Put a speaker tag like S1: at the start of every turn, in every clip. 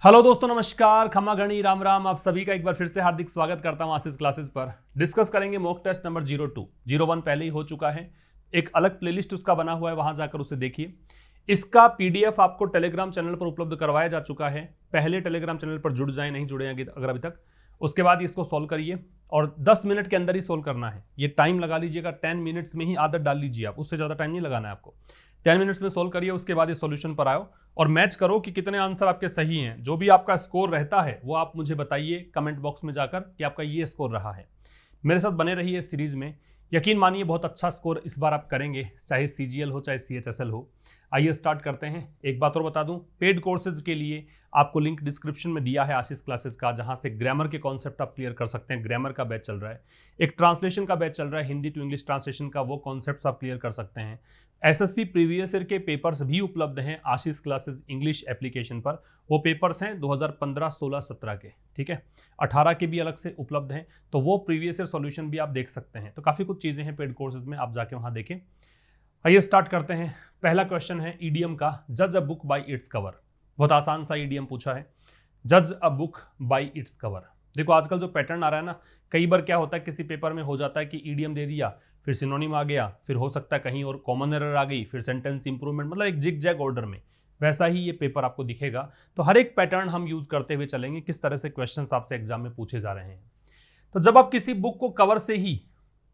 S1: Hello दोस्तों, नमस्कार, खमा गणी राम राम। आप सभी का एक बार फिर से हार्दिक स्वागत करता हूं आशीष क्लासेस पर। डिस्कस करेंगे मॉक टेस्ट नंबर 02। 01 पहले ही हो चुका है, एक अलग प्लेलिस्ट उसका बना हुआ है, वहां जाकर उसे देखिए। इसका पीडीएफ आपको टेलीग्राम चैनल पर उपलब्ध करवाया जा चुका है। पहले टेलीग्राम चैनल पर जुड़ जाए, नहीं जुड़े अगर अभी तक। उसके बाद इसको सॉल्व करिए और 10 मिनट के अंदर ही सोल्व करना है। ये टाइम लगा लीजिएगा, 10 मिनट्स में ही आदत डाल लीजिए आप, उससे ज़्यादा टाइम नहीं लगाना है आपको। 10 मिनट्स में सोल्व करिए, उसके बाद ये सॉल्यूशन पर आओ और मैच करो कि कितने आंसर आपके सही हैं। जो भी आपका स्कोर रहता है वो आप मुझे बताइए कमेंट बॉक्स में जाकर कि आपका ये स्कोर रहा है। मेरे साथ बने रहिए इस सीरीज में, यकीन मानिए बहुत अच्छा स्कोर इस बार आप करेंगे, चाहे सीजीएल हो चाहे सीएचएसएल हो। आइए स्टार्ट करते हैं। एक बात और बता दूं, पेड कोर्सेज के लिए आपको लिंक डिस्क्रिप्शन में दिया है आशीष क्लासेस का, जहां से ग्रामर के कॉन्सेप्ट आप क्लियर कर सकते हैं। ग्रामर का बैच चल रहा है, एक ट्रांसलेशन का बैच चल रहा है, हिंदी टू इंग्लिश ट्रांसलेशन का, वो कॉन्सेप्ट्स आप क्लियर कर सकते हैं। एसएससी प्रीवियस ईयर के पेपर्स भी उपलब्ध हैं आशीष क्लासेस इंग्लिश एप्लीकेशन पर। वो पेपर्स हैं 2015, 16, 17 के, ठीक है। 18 के भी अलग से उपलब्ध हैं, तो वो प्रीवियस ईयर सॉल्यूशन भी आप देख सकते हैं। तो काफ़ी कुछ चीज़ें हैं पेड कोर्सेज में, आप जाके वहाँ देखें। आइए स्टार्ट करते हैं। पहला क्वेश्चन है ईडीएम का, जज a book by its cover. बहुत आसान सा ईडीएम पूछा है, जज a book by its cover. देखो आजकल जो पैटर्न आ रहा है ना, कई बार क्या होता है किसी पेपर में हो जाता है कि ईडीएम दे दिया, फिर सिनोनिम आ गया, फिर हो सकता है कहीं और कॉमन एरर आ गई, फिर सेंटेंस इंप्रूवमेंट, मतलब एक जिग जैग ऑर्डर में। वैसा ही ये पेपर आपको दिखेगा। तो हर एक पैटर्न हम यूज करते हुए चलेंगे, किस तरह से क्वेश्चंस आपसे एग्जाम में पूछे जा रहे हैं। तो जब आप किसी बुक को कवर से ही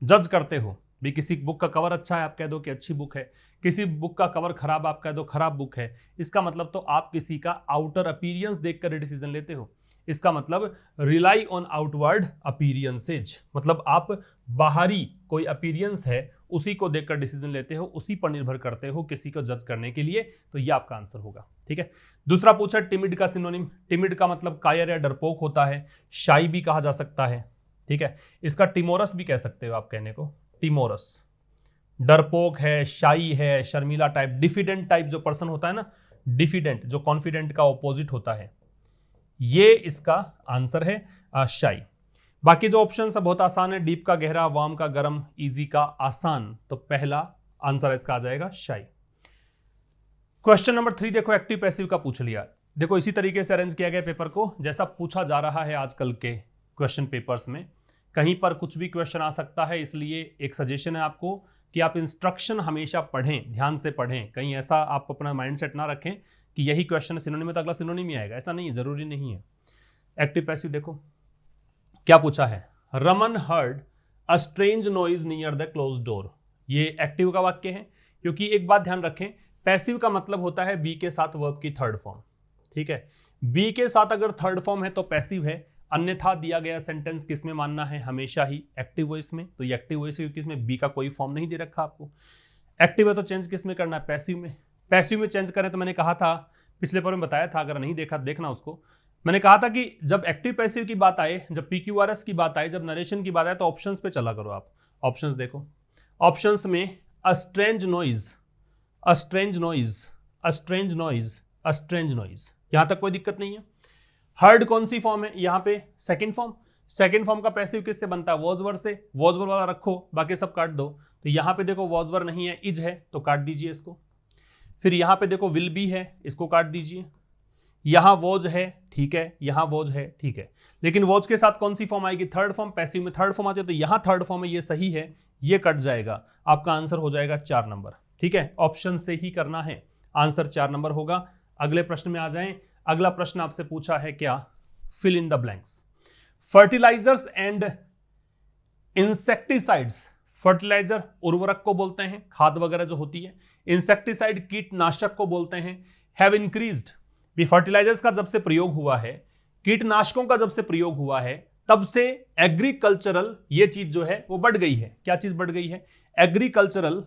S1: जज करते हो, भी किसी बुक का कवर अच्छा है आप कह दो कि अच्छी बुक है, किसी बुक का कवर खराब आप कह दो खराब बुक है, इसका मतलब तो आप किसी का आउटर अपीयरेंस देखकर डिसीजन लेते हो। इसका मतलब रिलाई ऑन आउटवर्ड अपीयरेंसेज, मतलब आप बाहरी कोई अपीयरेंस है उसी को देखकर डिसीजन लेते हो, उसी पर निर्भर करते हो किसी को जज करने के लिए। तो ये आपका आंसर होगा, ठीक है। दूसरा पूछा टिमिड का सिनोनिम। टिमिड का मतलब कायर या डरपोक होता है, शाई भी कहा जा सकता है, ठीक है। इसका टिमोरस भी कह सकते हो आप कहने को, टिमोरस। डरपोक है, शाई है, शर्मिला टाइप, डिफिडेंट टाइप जो पर्सन होता है ना, डिफिडेंट जो कॉन्फिडेंट का ऑपोजिट होता है, ये इसका आंसर है शाई। बाकी जो ऑप्शन सब बहुत आसान है, डीप का गहरा, वार्म का गर्म, इजी का आसान। तो पहला आंसर इसका आ जाएगा शाई। क्वेश्चन नंबर 3 देखो, एक्टिव पैसिव का पूछ लिया। देखो इसी तरीके से अरेंज किया गया पेपर को जैसा पूछा जा रहा है आजकल के क्वेश्चन पेपर्स में। कहीं पर कुछ भी क्वेश्चन आ सकता है, इसलिए एक सजेशन है आपको कि आप इंस्ट्रक्शन हमेशा पढ़ें, ध्यान से पढ़ें। कहीं ऐसा आप अपना माइंडसेट ना रखें कि यही क्वेश्चन सिनोनिम में तो अगला सिनोनिम ही आएगा, ऐसा नहीं है, जरूरी नहीं है। एक्टिव पैसिव देखो क्या पूछा है, Raman heard a strange noise near the close door. ये एक्टिव का वाक्य है, क्योंकि एक बात ध्यान रखें, पैसिव का मतलब होता है बी के साथ वर्ब की थर्ड फॉर्म, ठीक है। बी के साथ अगर थर्ड फॉर्म है तो पैसिव है, अन्यथा दिया गया सेंटेंस किस में मानना है, हमेशा ही एक्टिव वॉइस में। तो ये एक्टिव वॉइस है क्योंकि इसमें बी का कोई फॉर्म नहीं दे रखा आपको। एक्टिव है तो चेंज किस में करना है, पैसिव में। पैसिव में चेंज करें तो मैंने कहा था, पिछले पर में बताया था, अगर नहीं देखा देखना उसको। मैंने कहा था कि जब एक्टिव पैसिव की बात आए, जब पीक्यूआरएस की बात आए, जब नरेशन की बात आए, तो ऑप्शंस पे चला करो आप। ऑप्शंस देखो, ऑप्शंस में a strange noise, a strange noise, a strange noise, a strange noise, यहां तक कोई दिक्कत नहीं है। हर्ड कौन सी फॉर्म है, यहां पे सेकंड फॉर्म। सेकंड फॉर्म का पैसिव किससे बनता है, वॉज वर्ड से। वॉज वर्ड वाला रखो, बाकी सब काट दो। तो यहां पे देखो वॉज वर्ड नहीं है, इज है, तो काट दीजिए इसको। फिर यहां पे देखो विल बी है, इसको काट दीजिए। यहां वॉज है, ठीक है, यहां वॉज है, ठीक है, लेकिन वॉज के साथ कौन सी फॉर्म आएगी, थर्ड फॉर्म। पैसिव में थर्ड फॉर्म आती है, तो यहां थर्ड फॉर्म है, ये सही है, ये कट जाएगा। आपका आंसर हो जाएगा 4 नंबर, ठीक है। ऑप्शन से ही करना है, आंसर 4 नंबर होगा। अगले प्रश्न में आ जाएं। अगला प्रश्न आपसे पूछा है क्या, fill in the blanks. Fertilizers and insecticides. Fertilizer उर्वरक को बोलते हैं, खाद वगैरह जो होती है। इंसेक्टिसाइड कीटनाशक को बोलते हैं। हैव इंक्रीज्ड, भी फर्टिलाइजर्स का जब से प्रयोग हुआ है, कीटनाशकों का जब से प्रयोग हुआ है, तब से एग्रीकल्चरल ये चीज जो है वो बढ़ गई है। क्या चीज बढ़ गई है, एग्रीकल्चरल।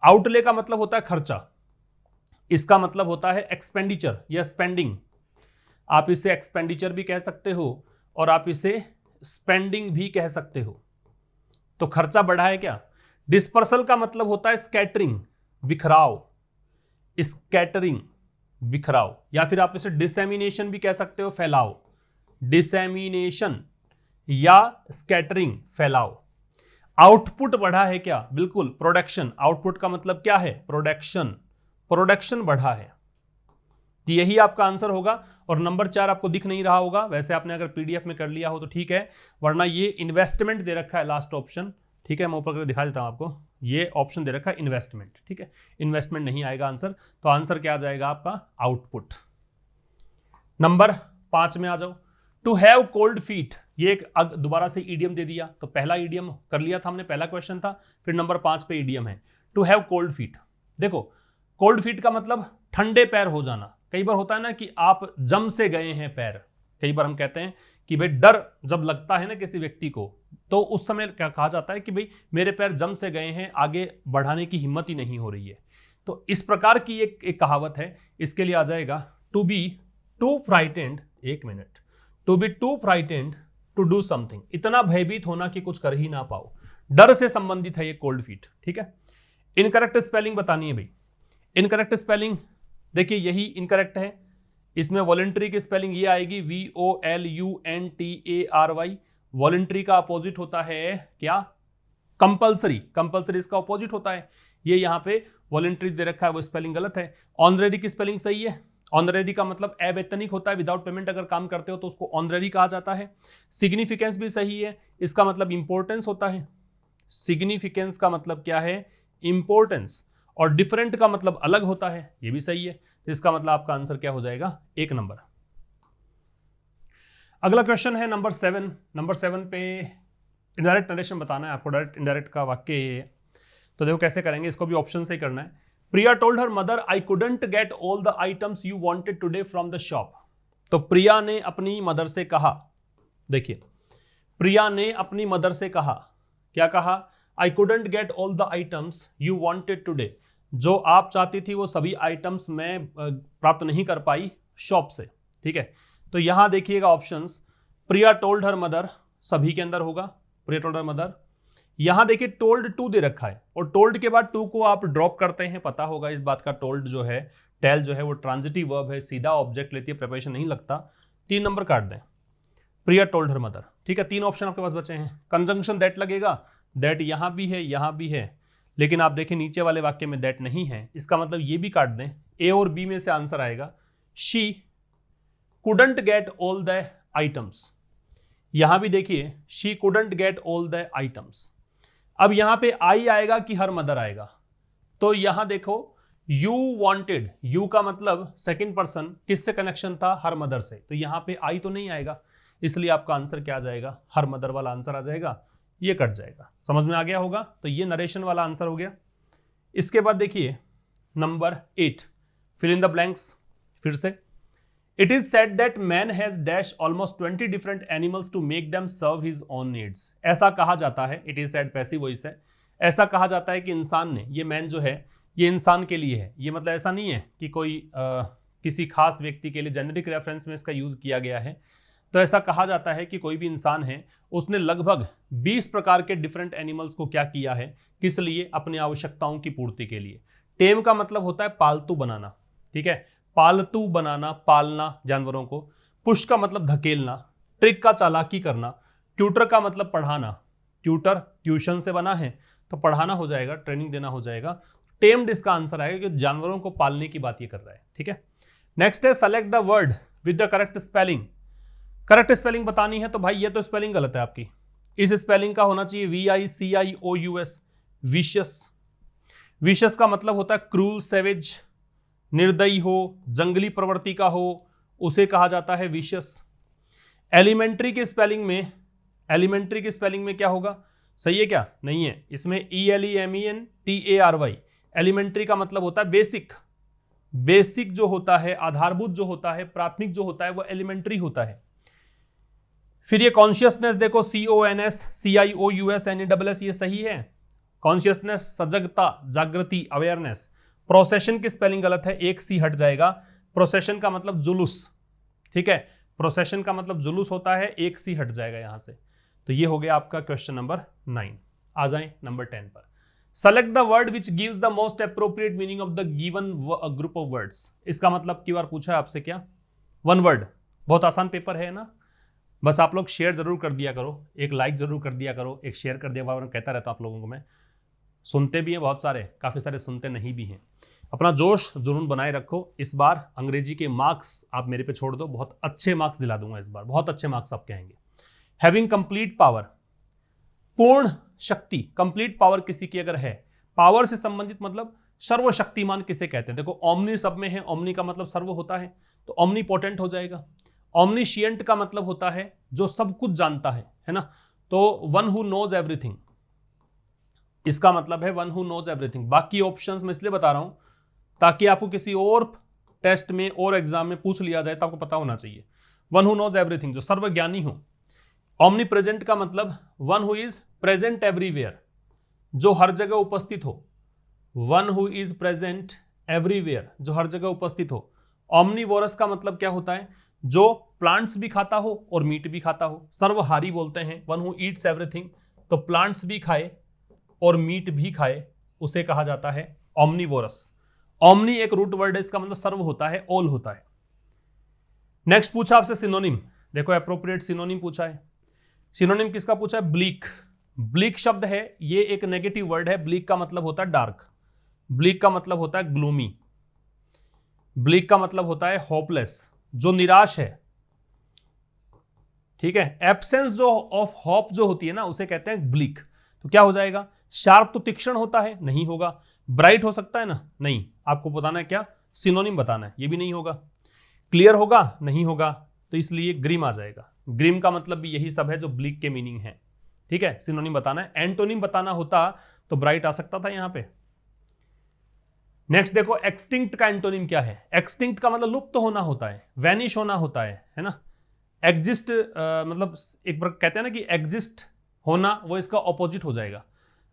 S1: आउटले का मतलब होता है खर्चा, इसका मतलब होता है एक्सपेंडिचर या स्पेंडिंग। आप इसे एक्सपेंडिचर भी कह सकते हो और आप इसे स्पेंडिंग भी कह सकते हो। तो खर्चा बढ़ा है क्या। डिस्पर्सल का मतलब होता है स्कैटरिंग, बिखराव, स्कैटरिंग, बिखराव, या फिर आप इसे डिसेमिनेशन भी कह सकते हो, फैलाव। डिसेमिनेशन या स्कैटरिंग, फैलाव। आउटपुट बढ़ा है क्या, बिल्कुल, प्रोडक्शन। आउटपुट का मतलब क्या है, प्रोडक्शन, प्रोडक्शन बढ़ा है। तो यही आपका आंसर होगा। और नंबर 4 आपको दिख नहीं रहा होगा, वैसे आपने अगर पीडीएफ में कर लिया हो तो ठीक है, वरना ये इन्वेस्टमेंट दे रखा है लास्ट ऑप्शन। ठीक है, मैं ऊपर करके दिखा देता हूं आपको, ये ऑप्शन दे रखा है इन्वेस्टमेंट। ठीक है, इन्वेस्टमेंट नहीं आएगा आंसर, तो आंसर क्या आ जाएगा आपका आउटपुट। नंबर 5 में आ जाओ। टू हैव कोल्ड फीट, ये एक दोबारा से ईडियम दे दिया। तो पहला ईडियम कर लिया था हमने, पहला क्वेश्चन था, फिर नंबर 5 पे ईडियम है टू हैव कोल्ड फीट। देखो कोल्ड फीट का मतलब ठंडे पैर हो जाना। कई बार होता है ना कि आप जम से गए हैं पैर, कई बार हम कहते हैं कि भाई डर जब लगता है ना किसी व्यक्ति को, तो उस समय क्या कहा जाता है कि भाई मेरे पैर जम से गए हैं, आगे बढ़ाने की हिम्मत ही नहीं हो रही है। तो इस प्रकार की एक कहावत है, इसके लिए आ जाएगा टू बी टू फ्राइटेंड, एक minute, to be too frightened to do something, इतना भयभीत होना कि कुछ कर ही ना पाओ, डर से संबंधित है ये कोल्ड फीट। ठीक है, इनकरेक्ट स्पेलिंग बतानी है भाई। इनकरेक्ट स्पेलिंग देखिए यही इनकरेक्ट है, इसमें वॉलंटरी की स्पेलिंग ये आएगी VOLUNTARY। वॉलंटरी का अपोजिट होता है क्या, कंपल्सरी। कंपल्सरी इसका अपोजिट होता है, ये यहां पे वॉलंटरी दे रखा है, वो स्पेलिंग गलत है। ऑनरेरी की स्पेलिंग सही है, ऑनरेरी का मतलब अवैतनिक होता है, विदाउट पेमेंट अगर काम करते हो तो उसको ऑनरेरी कहा जाता है। सिग्निफिकेंस भी सही है, इसका मतलब इंपॉर्टेंस होता है। सिग्निफिकेंस का मतलब क्या है, इंपॉर्टेंस। और डिफरेंट का मतलब अलग होता है, ये भी सही है। तो इसका मतलब आपका आंसर क्या हो जाएगा, 1 नंबर। अगला क्वेश्चन है नंबर 7। नंबर 7 पे इनडायरेक्ट नरेशन बताना है आपको, डायरेक्ट इनडायरेक्ट का वाक्य ये है। तो देखो कैसे करेंगे, इसको भी ऑप्शन से ही करना है। Priya told her mother I couldn't get all the items you wanted today from the shop. तो प्रिया ने अपनी मदर से कहा, देखिए प्रिया ने अपनी मदर से कहा, क्या कहा, आई couldn't get all the items you wanted today, जो आप चाहती थी वो सभी आइटम्स मैं प्राप्त नहीं कर पाई शॉप से। ठीक है, तो यहां देखिएगा ऑप्शंस, प्रिया टोल्ड हर मदर सभी के अंदर होगा, प्रिया टोल्ड हर मदर। यहां देखिए टोल्ड टू दे रखा है, और टोल्ड के बाद टू को आप ड्रॉप करते हैं, पता होगा इस बात का। टोल्ड जो है, टेल जो है वो ट्रांजिटिव वर्ब है, सीधा ऑब्जेक्ट लेती है, प्रिपरेशन नहीं लगता। 3 नंबर काट दें, प्रिया टोल्ड हर मदर। ठीक है, 3 ऑप्शन आपके पास बचे हैं। कंजंक्शन दैट लगेगा, दैट यहां भी है, यहां भी है, लेकिन आप देखें नीचे वाले वाक्य में दैट नहीं है, इसका मतलब ये भी काट दें। ए और बी में से आंसर आएगा, she couldn't get all the items. यहां भी देखिए she couldn't get all the items. अब यहां पे आई आएगा कि हर मदर आएगा, तो यहां देखो यू वांटेड, यू का मतलब सेकंड पर्सन, किससे कनेक्शन था, हर मदर से, तो यहां पे आई तो नहीं आएगा, इसलिए आपका आंसर क्या आ जाएगा, हर मदर वाला आंसर आ जाएगा, ये कट जाएगा। समझ में आ गया होगा, तो ये नरेशन वाला आंसर हो गया। इसके बाद देखिए number 8, fill in the blanks. फिर से, it is said that man has dash almost 20 different animals to make them serve his own needs. ऐसा कहा जाता है, it is said passive voice है, ऐसा कहा जाता है कि इंसान ने, ये मैन जो है ये इंसान के लिए है, ये मतलब ऐसा नहीं है कि कोई किसी खास व्यक्ति के लिए जेनेरिक रेफरेंस में इसका यूज किया गया है। तो ऐसा कहा जाता है कि कोई भी इंसान है, उसने लगभग 20 प्रकार के डिफरेंट एनिमल्स को क्या किया है, किस लिए, अपनी आवश्यकताओं की पूर्ति के लिए। टेम का मतलब होता है पालतू बनाना, ठीक है, पालतू बनाना, पालना जानवरों को। पुश का मतलब धकेलना, ट्रिक का चालाकी करना, ट्यूटर का मतलब पढ़ाना, ट्यूटर ट्यूशन से बना है तो पढ़ाना हो जाएगा, ट्रेनिंग देना हो जाएगा। टेम्ड इसका आंसर आएगा कि जानवरों को पालने की बात ये कर रहा है। ठीक है, नेक्स्ट है select the word with the correct spelling. Correct spelling बतानी है, तो भाई ये तो स्पेलिंग गलत है आपकी, इस स्पेलिंग का होना चाहिए VICIOUS, विशियस। विशियस का मतलब होता है क्रूल, सेवेज, निर्दयी हो, जंगली प्रवृत्ति का हो, उसे कहा जाता है विशियस। एलिमेंट्री की स्पेलिंग में, एलिमेंट्री की स्पेलिंग में क्या होगा, सही है क्या, नहीं है, इसमें ELEMENTARY। एलिमेंट्री का मतलब होता है बेसिक, बेसिक जो होता है, आधारभूत जो होता है, प्राथमिक जो होता है वो एलिमेंट्री होता है। फिर ये कॉन्शियसनेस देखो, CONSCIOUSNESS, ये सही है। कॉन्शियसनेस सजगता, जागृति, अवेयरनेस। प्रोसेशन की स्पेलिंग गलत है, एक सी हट जाएगा, प्रोसेशन का मतलब जुलूस, ठीक है, प्रोसेशन का मतलब जुलूस होता है, एक सी हट जाएगा यहां से। तो ये हो गया आपका क्वेश्चन नंबर 9। आ जाए नंबर 10 पर। Select the word which gives the most appropriate meaning of the given group of words. इसका मतलब की बार पूछा है आपसे क्या, 1 वर्ड। बहुत आसान पेपर है ना, बस आप लोग शेयर जरूर कर दिया करो, एक लाइक जरूर कर दिया करो, एक शेयर कर दिया करो। कहता रहता आप लोगों को मैं, सुनते भी हैं बहुत सारे, काफ़ी सारे सुनते नहीं भी हैं। अपना जोश जुनून बनाए रखो। इस बार अंग्रेजी के मार्क्स आप मेरे पे छोड़ दो, बहुत अच्छे मार्क्स दिला दूंगा इस बार, बहुत अच्छे मार्क्स आपके आएंगे। हैविंग कंप्लीट पावर, पूर्ण शक्ति, कंप्लीट पावर किसी की अगर है, पावर से संबंधित मतलब सर्वशक्तिमान किसे कहते हैं? देखो ओमनी सब में है, ओमनी का मतलब सर्व होता है, तो ओमनीपोटेंट हो जाएगा। ओमनीशिएंट का मतलब होता है जो सब कुछ जानता है ना, तो वन हु नोज एवरीथिंग, इसका मतलब है वन हु नोज एवरीथिंग। बाकी ऑप्शंस मैं इसलिए बता रहा हूं ताकि आपको किसी और टेस्ट में और एग्जाम में पूछ लिया जाए तो आपको पता होना चाहिए। वन हु नोज एवरीथिंग, जो सर्वज्ञानी हो। ओमनी प्रेजेंट का मतलब one who is present everywhere, जो हर जगह उपस्थित हो। One who is present everywhere, जो हर जगह उपस्थित हो। ओमनीवोरस का मतलब क्या होता है? जो प्लांट्स भी खाता हो और मीट भी खाता हो। सर्वहारी बोलते हैं वन हु ईट्स एवरीथिंग, तो प्लांट्स भी खाए और मीट भी खाए, उसे कहा जाता है ओमनीवोरस। ओमनी एक रूट वर्ड है, इसका मतलब सर्व होता है, ऑल होता है। नेक्स्ट पूछा आपसे सिनोनिम, देखो एप्रोप्रिएट सिनोनिम पूछा है। सिनोनिम किसका पूछा है? ब्लीक। ब्लीक शब्द है, ये एक नेगेटिव वर्ड है। ब्लीक का मतलब होता है डार्क, ब्लीक का मतलब होता है ग्लूमी, ब्लीक का मतलब होता है होपलेस, जो निराश है। ठीक है, एब्सेंस जो ऑफ होप जो होती है ना, उसे कहते हैं ब्लीक। तो क्या हो जाएगा? शार्प तो तीक्ष्ण होता है, नहीं होगा। ब्राइट हो सकता है ना, नहीं। आपको बताना है क्या? सिनोनिम बताना है, ये भी नहीं होगा। क्लियर होगा, नहीं होगा, तो इसलिए ग्रीम आ जाएगा। ग्रीम का मतलब भी यही सब है जो ब्लीक के मीनिंग है। ठीक है, सिनोनिम बताना है। एंटोनिम बताना होता तो ब्राइट आ सकता था यहां पे। नेक्स्ट देखो, एक्सटिंक्ट का एंटोनिम क्या है? एक्सटिंक्ट का मतलब लुप्त होना होता है, वैनिश होना होता है ना। एग्जिस्ट मतलब एक बार कहते हैं ना कि एग्जिस्ट होना, वो इसका ऑपोजिट हो जाएगा।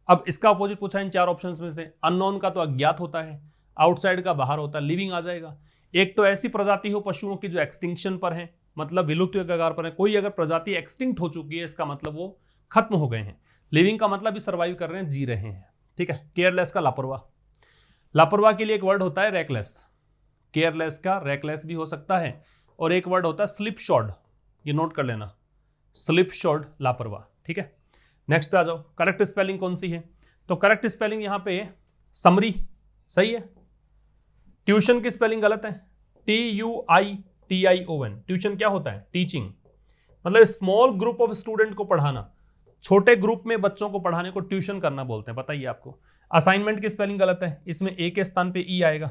S1: अब इसका ऑपोजिट पूछा इन चार ऑप्शंस में से। अननोन का तो अज्ञात होता है, आउटसाइड का बाहर होता है, लिविंग आ जाएगा। एक तो ऐसी प्रजाति हो पशुओं की जो एक्सटिंक्शन पर है, मतलब विलुप्त के कगार पर है। कोई अगर प्रजाति एक्सटिंक्ट हो चुकी है, इसका मतलब वो खत्म हो गए हैं। लिविंग का मतलब भी सर्वाइव कर रहे हैं, जी रहे हैं। ठीक है, केयरलेस का लापरवाह। लापरवाह के लिए एक वर्ड होता है रेकलेस। केयरलेस का रेकलेस भी हो सकता है। और एक वर्ड होता है स्लिप शॉड, ये नोट कर लेना, स्लिप शॉड लापरवाह। ठीक है, नेक्स्ट पे आ जाओ। करेक्ट स्पेलिंग कौन सी है? तो करेक्ट स्पेलिंग यहां पे समरी सही है। ट्यूशन की स्पेलिंग गलत है, TUITION। ट्यूशन क्या होता है? टीचिंग, मतलब स्मॉल ग्रुप ऑफ स्टूडेंट को पढ़ाना, छोटे ग्रुप में बच्चों को पढ़ाने को ट्यूशन करना बोलते हैं, बताइए आपको। असाइनमेंट की स्पेलिंग गलत है, इसमें ए के स्थान पे ई आएगा।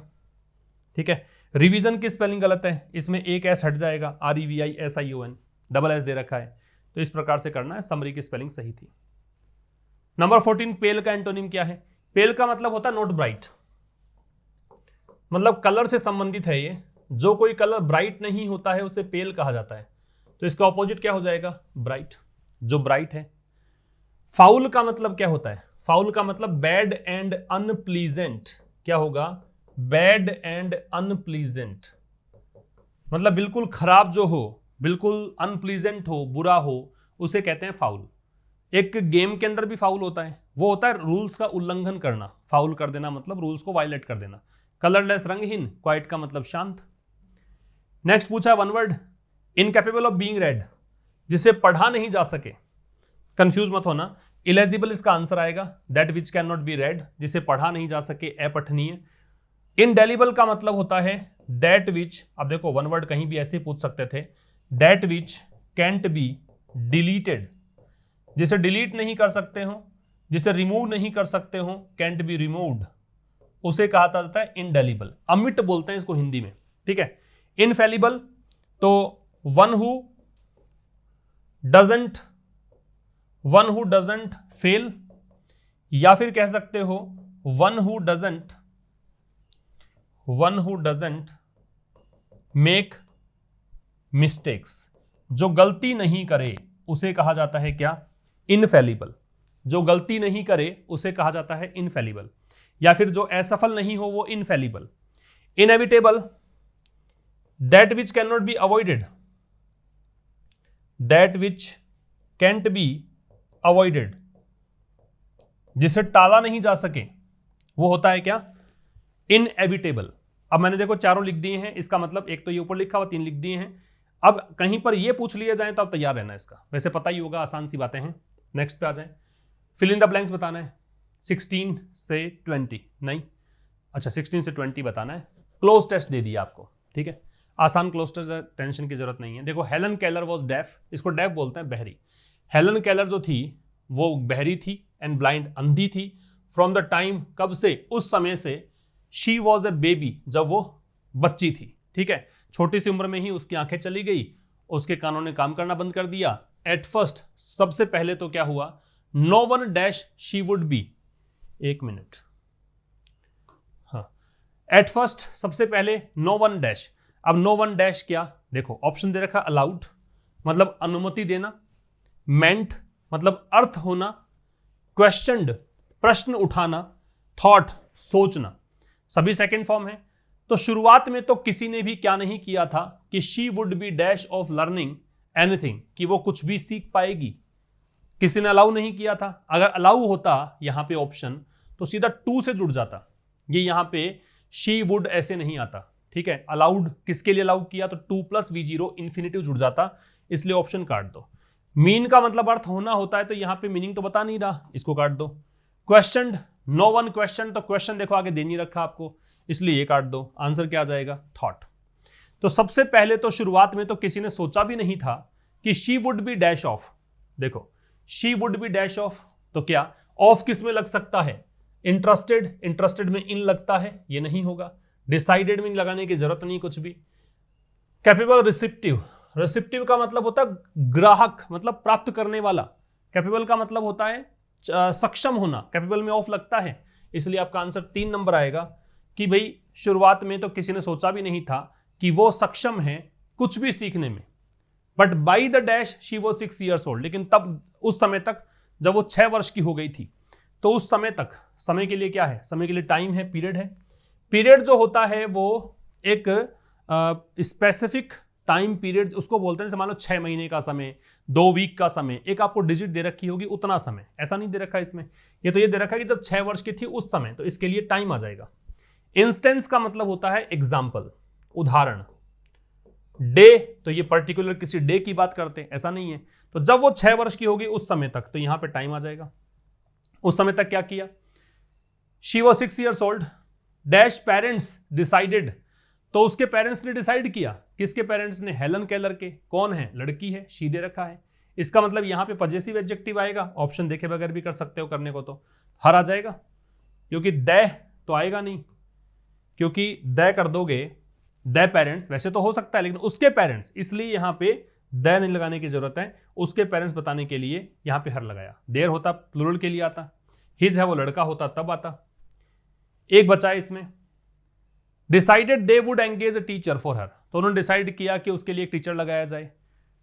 S1: ठीक है, रिवीजन की स्पेलिंग गलत है, इसमें एक एस हट जाएगा, REVISION, डबल एस दे रखा है। तो इस प्रकार से करना है। समरी की स्पेलिंग सही थी। नंबर 14, पेल का एंटोनिम क्या है? पेल का मतलब होता है नॉट ब्राइट, मतलब कलर से संबंधित है ये। जो कोई कलर ब्राइट नहीं होता है उसे पेल कहा जाता है। तो इसका ऑपोजिट क्या हो जाएगा? ब्राइट, जो ब्राइट है। फाउल का मतलब क्या होता है? फाउल का मतलब बैड एंड अनप्लीजेंट। क्या होगा? बैड एंड अनप्लीजेंट, मतलब बिल्कुल खराब जो हो, बिल्कुल अनप्लीजेंट हो, बुरा हो, उसे कहते हैं फाउल। एक गेम के अंदर भी फाउल होता है, वो होता है रूल्स का उल्लंघन करना। फाउल कर देना मतलब रूल्स को वायलेट कर देना। कलरलेस रंगहीन, क्वाइट का मतलब शांत। नेक्स्ट पूछा one word, incapable of being red, जिसे पढ़ा नहीं जा सके। कंफ्यूज मत होना, इलेजिबल इसका आंसर आएगा। That which can not be red, जिसे पढ़ा नहीं जा सके, अपठनीय। इनडेलिबल का मतलब होता है दैट विच, अब देखो वन वर्ड कहीं भी ऐसे पूछ सकते थे, that which cantt be deleted, जिसे डिलीट नहीं कर सकते हो, जिसे रिमूव नहीं कर सकते हो, कैंट बी रिमूव्ड, उसे कहा जाता है इनडेलिबल। अमिट बोलते हैं इसको हिंदी में। ठीक है, इनफेलिबल तो वन हु डजंट फेल, या फिर कह सकते हो one who doesn't make mistakes, जो गलती नहीं करे उसे कहा जाता है क्या? इनफेलिबल। जो गलती नहीं करे उसे कहा जाता है इनफेलिबल, या फिर जो असफल नहीं हो वो infallible. Inevitable, that which can not be avoided, that which cantt be avoided, जिसे टाला नहीं जा सके, वो होता है क्या? इनएविटेबल। अब मैंने देखो चारों लिख दिए हैं, इसका मतलब एक तो ये ऊपर लिखा हुआ, 3 लिख दिए हैं। अब कहीं पर ये पूछ लिया जाए तो आप तैयार रहना इसका, वैसे पता ही होगा, आसान सी बातें हैं। नेक्स्ट पे आ जाए। फिल इन द ब्लैंक्स बताना है, 16 से 20 नहीं, अच्छा 16 से 20 बताना है। क्लोज टेस्ट दे दिया आपको, ठीक है, आसान क्लोज टेस्ट, टेंशन की जरूरत नहीं है। देखो हेलन केलर वॉज डेफ, इसको डेफ बोलते हैं, बहरी। हेलन केलर जो थी वो बहरी थी एंड ब्लाइंड, अंधी थी। फ्रॉम द टाइम, कब से, उस समय से। शी वॉज ए बेबी, जब वो बच्ची थी, ठीक है, छोटी सी उम्र में ही उसकी आंखें चली गई, उसके कानों ने काम करना बंद कर दिया। एट फर्स्ट, सबसे पहले तो क्या हुआ, no one dash she would be, एक मिनट, हाँ, एट फर्स्ट सबसे पहले नो वन डैश। अब नो वन डैश क्या, देखो ऑप्शन दे रखा, अलाउड मतलब अनुमति देना, मेंट मतलब अर्थ होना, क्वेश्चनड प्रश्न उठाना, थॉट सोचना, सभी सेकंड फॉर्म है। तो शुरुआत में तो किसी ने भी क्या नहीं किया था कि she would be dash of learning anything, कि वो कुछ भी सीख पाएगी, किसी ने अलाउ नहीं किया था। अगर अलाउ होता यहां पे ऑप्शन तो सीधा टू से जुड़ जाता, ये यहां पे शी वुड ऐसे नहीं आता, ठीक है। अलाउड किसके लिए अलाउ किया, तो टू प्लस V0 इंफिनिटिव जुड़ जाता, इसलिए ऑप्शन काट दो। मीन का मतलब अर्थ होना होता है, तो यहां पे मीनिंग तो बता नहीं रहा, इसको काट दो। क्वेश्चन, नो वन क्वेश्चन, तो क्वेश्चन देखो आगे दे नहीं रखा आपको, इसलिए ये काट दो। आंसर क्या आ जाएगा, थॉट। तो सबसे पहले तो शुरुआत में तो किसी ने सोचा भी नहीं था कि she would be dash off, देखो she would be dash off, तो क्या ऑफ किस में लग सकता है, इंटरेस्टेड, इंटरेस्टेड में इन लगता है, ये नहीं होगा। डिसाइडेड में लगाने की जरूरत नहीं कुछ भी। कैपेबल, रिसिप्टिव, रिसिप्टिव का मतलब होता है ग्राहक, मतलब प्राप्त करने वाला। कैपेबल का मतलब होता है सक्षम होना, कैपेबल में ऑफ लगता है, इसलिए आपका आंसर 3 नंबर आएगा कि भाई शुरुआत में तो किसी ने सोचा भी नहीं था कि वो सक्षम है कुछ भी सीखने में। But by the dash she वो 6 years old, लेकिन तब उस समय तक जब वो 6 वर्ष की हो गई थी, तो उस समय तक, समय के लिए क्या है, समय के लिए टाइम है, पीरियड है। पीरियड जो होता है वो एक स्पेसिफिक टाइम पीरियड उसको बोलते हैं। जैसे मान लो 6 महीने का समय, 2 वीक का समय, एक आपको डिजिट दे रखी होगी उतना समय, ऐसा नहीं दे रखा इसमें। ये तो ये दे रखा है कि जब 6 वर्ष की थी उस समय, तो इसके लिए टाइम आ जाएगा। इंस्टेंस का मतलब होता है एग्जाम्पल, उदाहरण। डे, तो ये पर्टिकुलर किसी डे की बात करते हैं, ऐसा नहीं है। तो जब वो 6 वर्ष की होगी उस समय तक, तो यहां पे टाइम आ जाएगा। उस समय तक क्या किया, she was 6 years old dash parents decided, तो उसके पेरेंट्स ने डिसाइड किया। किसके पेरेंट्स ने, हेलन केलर के। कौन है, लड़की है, शी दे रखा है। इसका मतलब यहां पे पजेसिव एडजेक्टिव आएगा, ऑप्शन देखे बगैर भी कर सकते हो, करने को तो हर आ जाएगा, क्योंकि द तो आएगा नहीं, क्योंकि द कर दोगे, द पेरेंट्स वैसे तो हो सकता है, लेकिन उसके पेरेंट्स, इसलिए यहां पे द नहीं लगाने की जरूरत है। उसके पेरेंट्स बताने के लिए यहां पे हर लगाया। देर होता प्लूरल के लिए आता, हिज है वो लड़का होता तब आता। एक बचा है इसमें, decided they would engage a teacher for her, तो उन्होंने डिसाइड किया कि उसके लिए एक टीचर लगाया जाए।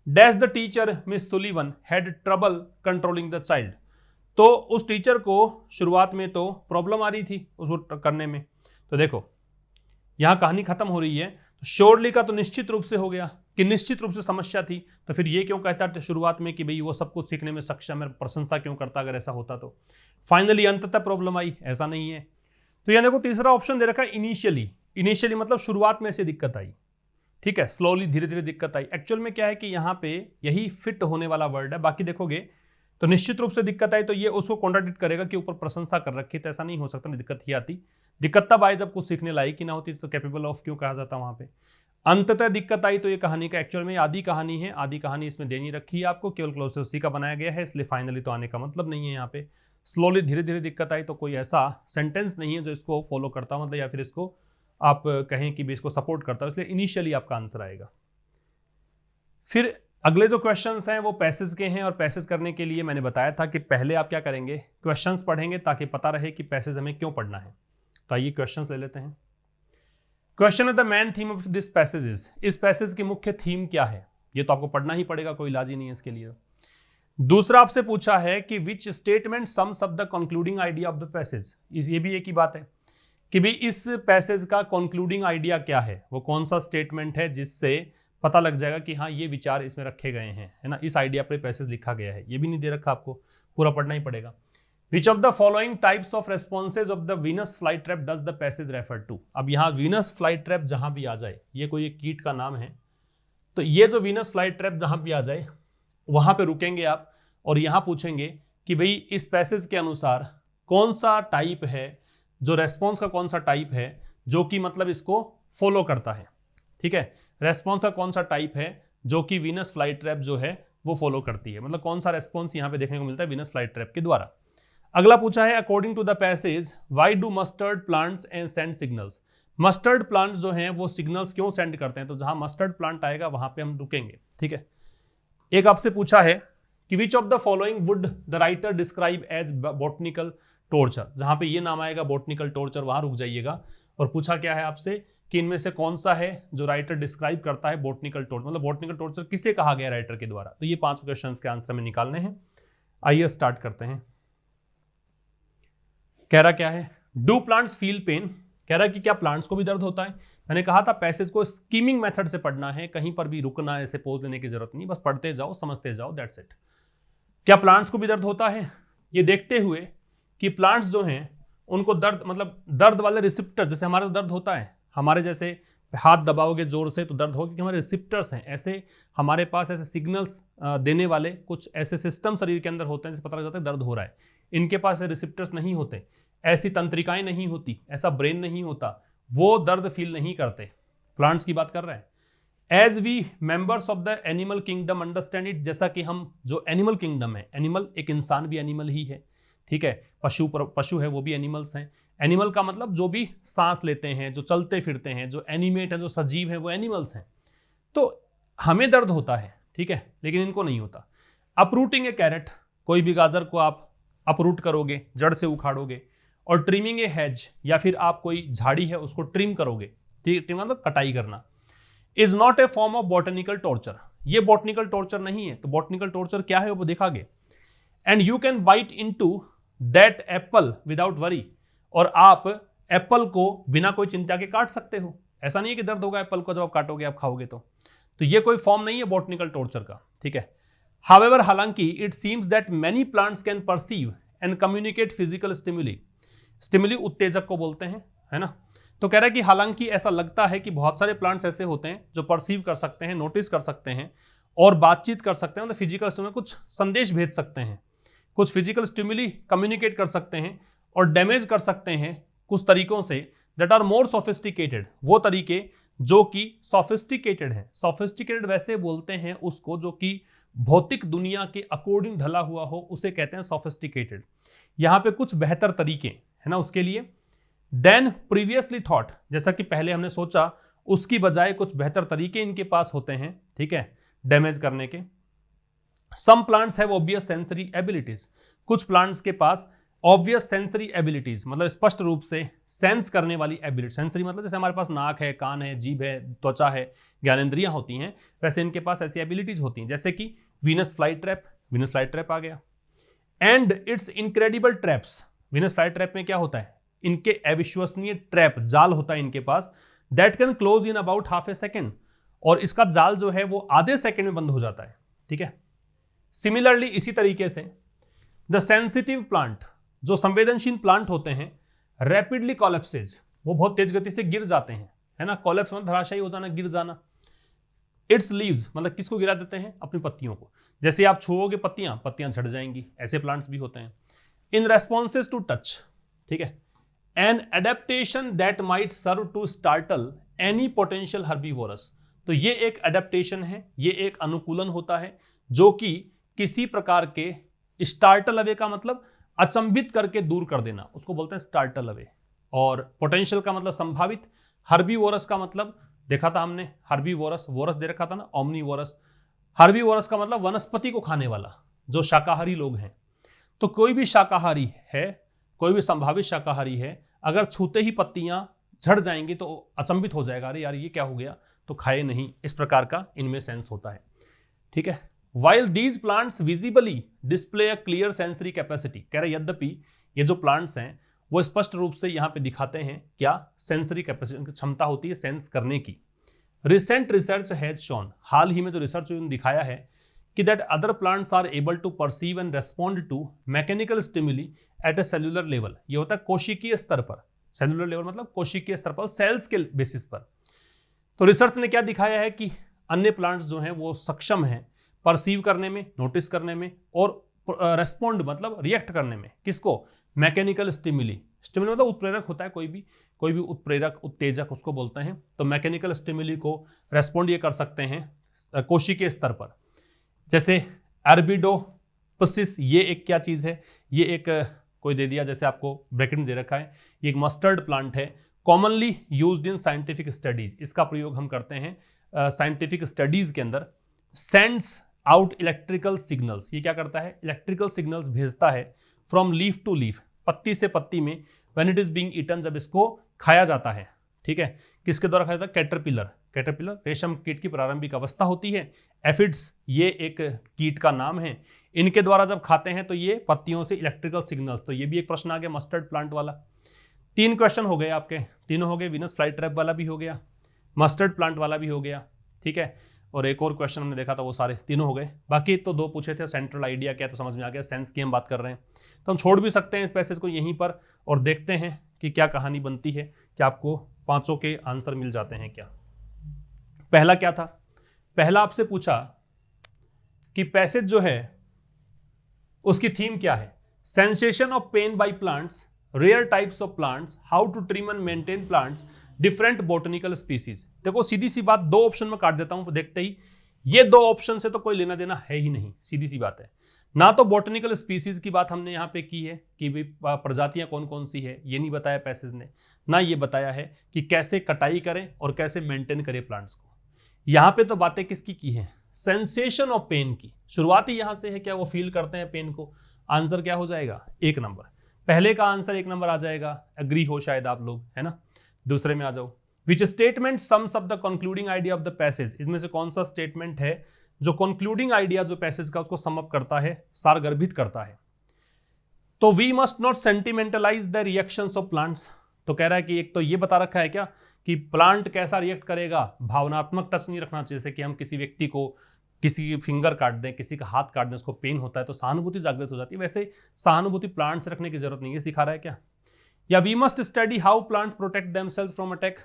S1: Dash the teacher miss Sullivan had trouble controlling the child, तो उस टीचर को शुरुआत में तो प्रॉब्लम आ रही थी उसको करने में। तो देखो यहां कहानी खत्म हो रही है, तो श्योरली का तो निश्चित रूप से हो गया कि निश्चित रूप से समस्या थी, तो फिर ये क्यों कहता है शुरुआत में कि भाई वो सब कुछ सीखने में सक्षम है, प्रशंसा क्यों करता अगर ऐसा होता तो। फाइनली अंततः प्रॉब्लम आई, ऐसा नहीं है। तो यहां देखो तीसरा ऑप्शन दे रखा है इनिशियली, इनिशियली मतलब शुरुआत में से दिक्कत आई, ठीक है, स्लोली धीरे धीरे दिक्कत आई। एक्चुअल में क्या है कि यहाँ पे यही फिट होने वाला वर्ड है, बाकी देखोगे तो निश्चित रूप से दिक्कत आई, तो ये उसको कॉन्ट्राडिक्ट करेगा कि ऊपर प्रशंसा कर रखी, तो ऐसा नहीं हो सकता, दिक्कत ही आती। दिक्कत तब आई जब कुछ सीखने लायक ही ना होती, तो कैपेबल ऑफ क्यों कहा जाता वहां पे। अंततः दिक्कत आई, तो ये कहानी का एक्चुअल में आधी कहानी है, आधी कहानी इसमें देनी रखी है आपको, केवल क्लोज उसी का बनाया गया है, इसलिए फाइनली तो आने का मतलब नहीं है यहाँ पे। स्लोली धीरे धीरे दिक्कत आई, तो कोई ऐसा सेंटेंस नहीं है जो इसको फॉलो करता, मतलब या फिर इसको आप कहें कि भी इसको सपोर्ट करता है, इसलिए इनिशियली आपका आंसर आएगा। फिर अगले जो क्वेश्चंस हैं वो पैसेज के हैं, और पैसेज करने के लिए मैंने बताया था कि पहले आप क्या करेंगे, क्वेश्चंस पढ़ेंगे ताकि पता रहे कि पैसेज हमें क्यों पढ़ना है। तो आइए क्वेश्चंस ले लेते हैं। क्वेश्चन है the main theme of this passage is, इस पैसेज की मुख्य थीम क्या है, ये तो आपको पढ़ना ही पड़ेगा, कोई इलाज ही नहीं है इसके लिए। दूसरा आपसे पूछा है कि which statement sums up the concluding idea of the passage, ये भी एक ही बात है कि भाई इस पैसेज का कंक्लूडिंग आइडिया क्या है, वो कौन सा स्टेटमेंट है जिससे पता लग जाएगा कि हाँ ये विचार इसमें रखे गए हैं, है ना, इस आइडिया पर पैसेज लिखा गया है। ये भी नहीं दे रखा, आपको पूरा पढ़ना ही पड़ेगा। Which of the following types of responses of the Venus fly trap does the passage refer to. अब यहाँ वीनस फ्लाई ट्रैप जहां भी आ जाए, ये कोई एक कीट का नाम है, तो ये जो वीनस फ्लाई ट्रैप जहां भी आ जाए वहां पे रुकेंगे आप, और यहां पूछेंगे कि भाई इस पैसेज के अनुसार कौन सा टाइप है जो रेस्पॉन्स का कौन सा टाइप है जो कि मतलब इसको फॉलो करता है, ठीक है, रेस्पॉन्स का कौन सा टाइप है जो कि वीनस फ्लाई ट्रैप जो है वो फॉलो करती है, मतलब कौन सा रेस्पॉन्स यहाँ पे देखने को मिलता है वीनस फ्लाई ट्रैप के द्वारा। अगला पूछा है according to the passage why do mustard plants and send signals. Mustard plants जो हैं वो सिग्नल्स क्यों सेंड करते हैं, तो जहां मस्टर्ड प्लांट आएगा वहां पे हम रुकेंगे, ठीक है। एक आपसे पूछा है कि which of the following would the writer describe as botanical torture, जहां पे ये नाम आएगा बॉटनिकल टॉर्चर वहां रुक जाइएगा। और पूछा क्या है आपसे कि इनमें से कौन सा है जो राइटर डिस्क्राइब करता है बॉटनिकल टॉर्चर, मतलब बॉटनिकल टॉर्चर किसे कहा गया राइटर के द्वारा। तो ये 5 क्वेश्चंस के आंसर में निकालने हैं। आइए स्टार्ट करते हैं। कह रहा क्या है, डू प्लांट्स फील पेन, कह रहा है कि क्या प्लांट्स को भी दर्द होता है। मैंने कहा था पैसेज को स्कीमिंग मेथड से पढ़ना है, कहीं पर भी रुकना ऐसे पोज लेने की जरूरत नहीं, बस पढ़ते जाओ समझते जाओ, दैट्स इट। क्या प्लांट्स को भी दर्द होता है, ये देखते हुए कि प्लांट्स जो हैं उनको दर्द, मतलब दर्द वाले रिसेप्टर, जैसे हमारे दर्द होता है, हमारे जैसे हाथ दबाओगे जोर से तो दर्द होगा, क्योंकि हमारे रिसेप्टर्स हैं, ऐसे हमारे पास ऐसे सिग्नल्स देने वाले कुछ ऐसे सिस्टम शरीर के अंदर होते हैं जिससे पता लग जाता है दर्द हो रहा है। इनके पास ऐसे रिसेप्टर्स नहीं होते, ऐसी तंत्रिकाएं नहीं होती, ऐसा ब्रेन नहीं होता, वो दर्द फील नहीं करते। प्लांट्स की बात कर रहे हैं। As we members of the animal kingdom understand it, जैसा कि हम जो एनिमल किंगडम है, एनिमल एक इंसान भी एनिमल ही है, ठीक है, पशु है वो भी एनिमल्स हैं। एनिमल का मतलब जो भी सांस लेते हैं, जो चलते फिरते हैं, जो एनिमेट है, जो सजीव है, वो एनिमल्स हैं। तो हमें दर्द होता है, ठीक है, लेकिन इनको नहीं होता। अपरूटिंग ए कैरेट, कोई भी गाजर को आप अपरूट करोगे, जड़ से उखाड़ोगे, और ट्रिमिंग ए हेज, या फिर आप कोई झाड़ी है उसको ट्रिम करोगे, ट्रिम मतलब कटाई करना, is not a form of botanical torture, ये बॉटनिकल टॉर्चर नहीं है। तो बॉटनिकल टॉर्चर क्या है वो देखागे। And you can bite into that apple without worry, और आप एप्पल को बिना कोई चिंता के काट सकते हो, ऐसा नहीं है कि दर्द होगा एप्पल को जब आप काटोगे, आप खाओगे तो ये कोई फॉर्म नहीं है बॉटनिकल टॉर्चर का, ठीक है। हावेवर, हालांकि it seems that many plants can perceive and communicate physical stimuli, stimuli उत्तेजक को बोलते हैं, है ना। तो कह रहा है कि हालांकि ऐसा लगता है कि बहुत सारे प्लांट्स ऐसे होते हैं जो परसीव कर सकते हैं, नोटिस कर सकते हैं और बातचीत कर सकते हैं, मतलब फिजिकल स्टिमुली, कुछ संदेश भेज सकते हैं, कुछ फिजिकल स्टिमुली कम्युनिकेट कर सकते हैं और डैमेज कर सकते हैं कुछ तरीकों से, दैट आर मोर सोफिस्टिकेटेड, वो तरीके जो कि सोफिस्टिकेटेड है। सोफिस्टिकेटेड वैसे बोलते हैं उसको जो कि भौतिक दुनिया के अकॉर्डिंग ढला हुआ हो, उसे कहते हैं सोफिस्टिकेटेड। यहाँ पे कुछ बेहतर तरीके है ना उसके लिए, देन प्रीवियसली थॉट, जैसा कि पहले हमने सोचा उसकी बजाय कुछ बेहतर तरीके इनके पास होते हैं, ठीक है, डैमेज करने के। Some plants have obvious sensory abilities, कुछ प्लांट्स के पास ऑब्वियस सेंसरी एबिलिटीज, मतलब स्पष्ट रूप से सेंस करने वाली एबिलिटी। सेंसरी मतलब जैसे हमारे पास नाक है, कान है, जीभ है, त्वचा है, ज्ञानेंद्रियां होती हैं, वैसे इनके पास ऐसी एबिलिटीज होती हैं, जैसे कि Venus fly trap, Venus fly trap आ गया। And it's incredible traps, Venus fly trap में क्या होता है, इनके अविश्वसनीय ट्रैप, जाल होता है इनके पास, that can close in about half a second, और इसका जाल जो है वो आधे सेकेंड में बंद हो जाता है, ठीक है। सिमिलरली इसी तरीके से द सेंसिटिव प्लांट, जो संवेदनशील प्लांट होते हैं, रैपिडली कॉलेप्सेज, वो बहुत तेज गति से गिर जाते हैं, है ना, कॉलेप्स मतलब धराशायी हो जाना, गिर जाना। इट्स लीव्स, मतलब किसको गिरा देते हैं, अपनी पत्तियों को, जैसे आप छुओगे पत्तियां झड़ जाएंगी, ऐसे प्लांट्स भी होते हैं। इन रेस्पॉन्सेज टू टच, ठीक है, an adaptation that might serve to startle any potential herbivorous, तो ये एक एडेप्टेशन है, ये एक अनुकूलन होता है जो कि किसी प्रकार के स्टार्टल अवे का मतलब अचंभित करके दूर कर देना, उसको बोलते हैं स्टार्टल अवे। और पोटेंशियल का मतलब संभावित, हर्बीवोरस का मतलब देखा था हमने, हर्बीवोरस, वोरस दे रखा था ना, ओमनीवोरस। हर्बीवोरस का मतलब वनस्पति को खाने वाला, जो शाकाहारी लोग हैं। तो कोई भी शाकाहारी है, कोई भी संभावित शाकाहारी है, अगर छूते ही पत्तियां झड़ जाएंगी तो अचंभित हो जाएगा, अरे यार ये क्या हो गया, तो खाए नहीं, इस प्रकार का इनमें सेंस होता है, ठीक है। While these plants visibly display a clear sensory capacity, कह रहे यद्यपि ये जो प्लांट्स हैं वो स्पष्ट रूप से यहाँ पे दिखाते हैं क्या, सेंसरी कैपेसिटी, क्षमता होती है सेंस करने की। रिसेंट रिसर्च हैज शोन, हाल ही में जो रिसर्च दिखाया है कि that other plants are able to perceive and respond to mechanical stimuli at a cellular level, ये होता है कोशिकीय स्तर पर, सेल्यूलर लेवल मतलब कोशिकीय स्तर पर, सेल्स के बेसिस पर। तो रिसर्च ने क्या दिखाया है कि अन्य प्लांट्स जो हैं वो सक्षम हैं परसीव करने में, नोटिस करने में और रेस्पॉन्ड मतलब रिएक्ट करने में, किसको, मैकेनिकल स्टिमुली, स्टिमुली मतलब उत्प्रेरक होता है, कोई भी उत्प्रेरक उत्तेजक उसको बोलते हैं। तो मैकेनिकल स्टिमुली को रेस्पॉन्ड ये कर सकते हैं कोशिकीय स्तर पर, जैसे अरबिडोप्सिस, ये एक क्या चीज़ है, ये एक कोई दे दिया, जैसे आपको ब्रैकेट में दे रखा है, ये एक मस्टर्ड प्लांट है, commonly used in scientific studies, इसका प्रयोग हम करते हैं साइंटिफिक स्टडीज के अंदर। सेंड्स आउट इलेक्ट्रिकल सिग्नल्स, ये क्या करता है, इलेक्ट्रिकल सिग्नल्स भेजता है फ्रॉम लीफ टू लीफ, पत्ती से पत्ती में, when it is being eaten, जब इसको खाया जाता है, ठीक है, किसके द्वारा खाया जाता है, कैटरपिलर, कैटरपिलर रेशम कीट की प्रारंभिक अवस्था होती है। एफिड्स, ये एक कीट का नाम है, इनके द्वारा जब खाते हैं तो ये पत्तियों से इलेक्ट्रिकल सिग्नल्स, तो ये भी एक प्रश्न आ गया मस्टर्ड प्लांट वाला। 3 क्वेश्चन हो गए आपके, तीनों हो गए, वीनस फ्लाई ट्रैप वाला भी हो गया, मस्टर्ड प्लांट वाला भी हो गया, ठीक है, और एक और क्वेश्चन हमने देखा था, वो सारे तीनों हो गए। बाकी तो 2 पूछे थे, सेंट्रल आइडिया क्या, तो समझ में आ गया, सेंस की हम बात कर रहे हैं, तो हम छोड़ भी सकते हैं इस पैसेज को यहीं पर और देखते हैं कि क्या कहानी बनती है, कि आपको 5 के आंसर मिल जाते हैं क्या। पहला क्या था, पहला आपसे पूछा कि पैसेज जो है उसकी थीम क्या है, sensation of pain by plants, rare types of plants, how to trim and maintain plants, different botanical species. देखो सीधी सी बात, 2 ऑप्शन में काट देता हूं, देखते ही ये 2 ऑप्शन से तो कोई लेना देना है ही नहीं, सीधी सी बात है। ना तो बॉटनिकल स्पीसीज की बात हमने यहाँ पे की है कि भाई प्रजातियां कौन कौन सी है, ये नहीं बताया पैसेज ने, ना ये बताया है कि कैसे कटाई करें और कैसे मेंटेन करें प्लांट्स को। यहाँ पे तो बातें किसकी की है, सेंसेशन ऑफ पेन की, शुरुआत ही यहाँ से है, क्या वो फील करते हैं पेन को। आंसर क्या हो जाएगा, 1 नंबर, पहले का आंसर 1 नंबर आ जाएगा, एग्री हो शायद आप लोग, है ना। दूसरे में आ जाओ, which statement sums up the concluding idea of the passage, इसमें से कौन सा स्टेटमेंट है जो कंक्लूडिंग आइडिया जो पैसेज का उसको सम अप करता है, सारगर्भित करता है। तो we must not sentimentalize the reactions of plants, तो कह रहा है कि एक तो ये बता रखा है क्या कि प्लांट कैसा रिएक्ट करेगा, भावनात्मक टच नहीं रखना चाहिए, जैसे कि हम किसी व्यक्ति को किसी की फिंगर काट दें, किसी का हाथ काट दें, उसको पेन होता है तो सहानुभूति जागृत हो जाती है, वैसे सहानुभूति प्लांट से रखने की जरूरत नहीं है, सिखा रहा है क्या। या we must study how plants protect themselves from attack,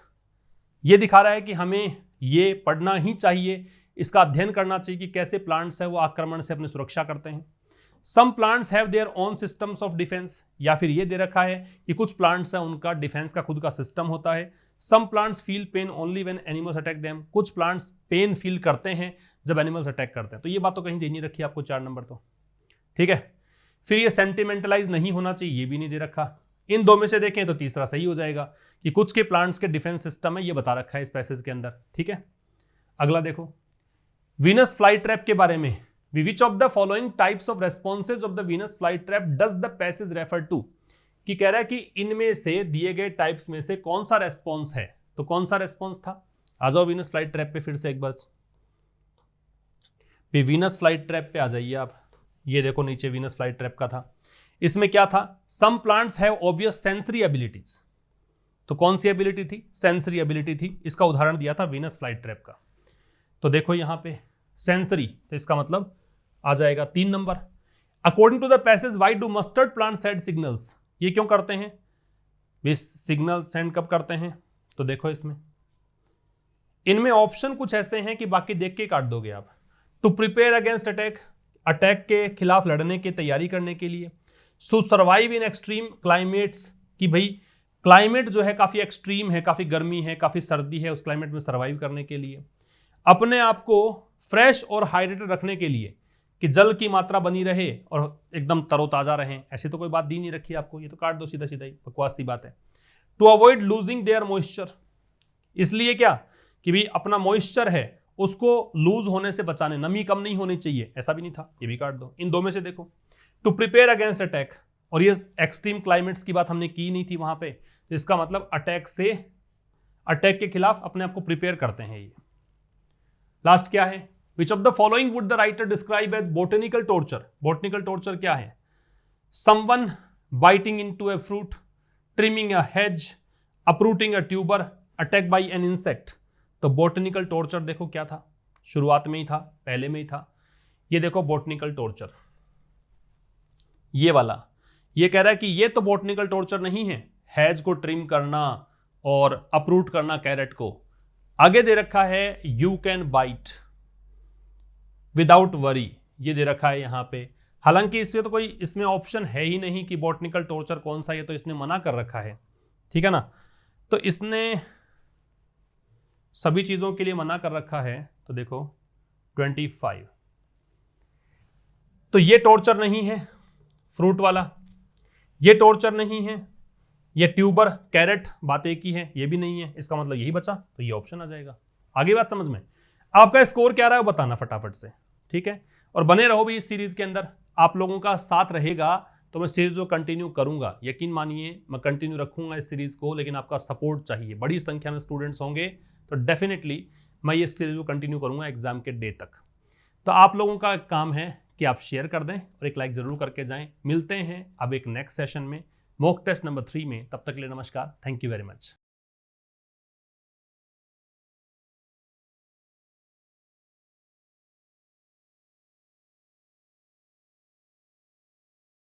S1: ये दिखा रहा है कि हमें ये पढ़ना ही चाहिए, इसका अध्ययन करना चाहिए कि कैसे प्लांट्स है वो आक्रमण से अपनी सुरक्षा करते हैं। Some plants have their own systems of defence, या फिर ये दे रखा है कि कुछ प्लांट्स है उनका डिफेंस का खुद का सिस्टम होता है। Some plants feel pain only when animals attack them, कुछ प्लांट्स पेन फील करते हैं जब एनिमल्स अटैक करते हैं, तो ये बात तो कहीं दे नहीं रखी आपको 4 नंबर तो, ठीक है। फिर ये सेंटिमेंटलाइज नहीं होना चाहिए, ये भी नहीं दे रखा। इन 2 में से देखें तो तीसरा सही हो जाएगा कि कुछ के प्लांट्स के डिफेंस सिस्टम है, ये बता रखा है इस पैसेज के अंदर, ठीक है। अगला देखो, वीनस फ्लाई ट्रैप के बारे में, which of the following types of responses of the Venus fly trap does the passage refer to, कि कह रहा है कि इनमें से दिए गए टाइप्स में से कौन सा रेस्पॉन्स है, तो कौन सा रेस्पॉन्स था। आ जाओ वीनस फ्लाई ट्रैप पे फिर से एक बार, वीनस फ्लाई ट्रैप पे आ जाइए आप, ये देखो नीचे वीनस फ्लाई ट्रैप का था, इसमें क्या था, some plants have obvious sensory abilities, तो कौन सी एबिलिटी थी, सेंसरी एबिलिटी थी, इसका उदाहरण दिया था वीनस फ्लाई ट्रैप का। तो देखो यहां पे सेंसरी, तो इसका मतलब आ जाएगा 3 number. According to the passage why do mustard plant send signals, ये क्यों करते हैं, वे सिग्नल सेंड कब करते हैं, तो देखो इसमें इनमें ऑप्शन कुछ ऐसे हैं कि बाकी देख के काट दोगे आप। To prepare against attack, attack के खिलाफ लड़ने की तैयारी करने के लिए। So survive in extreme climates, कि भाई क्लाइमेट जो है काफी एक्सट्रीम है, काफी गर्मी है, काफी सर्दी है, उस क्लाइमेट में सर्वाइव करने के लिए। अपने आप को फ्रेश और हाइड्रेटेड रखने के लिए, कि जल की मात्रा बनी रहे और एकदम तरोताजा रहें, ऐसी तो कोई बात दी नहीं रखी आपको, ये तो काट दो सीधा सीधा ही, बकवास सी बात है। To avoid losing their moisture, इसलिए क्या कि भाई अपना मॉइस्चर है उसको लूज होने से बचाने, नमी कम नहीं होनी चाहिए, ऐसा भी नहीं था, ये भी काट दो। इन 2 में से देखो, टू प्रिपेयर अगेंस्ट अटैक, और ये एक्सट्रीम क्लाइमेट्स की बात हमने की नहीं थी वहां पे, तो इसका मतलब अटैक के खिलाफ अपने आप को प्रिपेयर करते हैं ये। लास्ट क्या है, which of the following would the writer describe as botanical torture, botanical torture क्या है, someone biting into a fruit, trimming a hedge, uprooting a tuber, attack by an insect. तो बॉटनिकल टॉर्चर देखो क्या था, शुरुआत में ही था, पहले में ही था, ये देखो बॉटनिकल टॉर्चर, ये वाला, ये कह रहा है कि ये तो बॉटनिकल टॉर्चर नहीं है, हैज को ट्रिम करना और अपरूट करना कैरेट को। आगे दे रखा है you can bite without worry, ये दे रखा है यहां पे हालांकि इससे तो कोई इसमें ऑप्शन है ही नहीं कि बॉटनिकल टॉर्चर कौन सा, ये तो इसने मना कर रखा है, ठीक है ना। तो इसने सभी चीजों के लिए मना कर रखा है। तो देखो 25, तो ये टॉर्चर नहीं है फ्रूट वाला, ये टॉर्चर नहीं है, ये ट्यूबर कैरेट बात एक ही है, ये भी नहीं है, इसका मतलब यही बचा, तो ये ऑप्शन आ जाएगा। आगे बात समझ में? आपका स्कोर क्या रहा है वो बताना फटाफट से, ठीक है। और बने रहो भी इस सीरीज के अंदर, आप लोगों का साथ रहेगा तो मैं सीरीज को कंटिन्यू करूंगा, यकीन मानिए मैं कंटिन्यू रखूंगा इस सीरीज को, लेकिन आपका सपोर्ट चाहिए। बड़ी संख्या में स्टूडेंट्स होंगे तो डेफिनेटली मैं ये सीरीज को कंटिन्यू करूंगा एग्जाम के डे तक। तो आप लोगों का काम है कि आप शेयर कर दें और एक लाइक जरूर करके जाएं। मिलते हैं अब एक नेक्स्ट सेशन में, मॉक टेस्ट नंबर 3 में। तब तक के लिए नमस्कार, थैंक यू वेरी मच।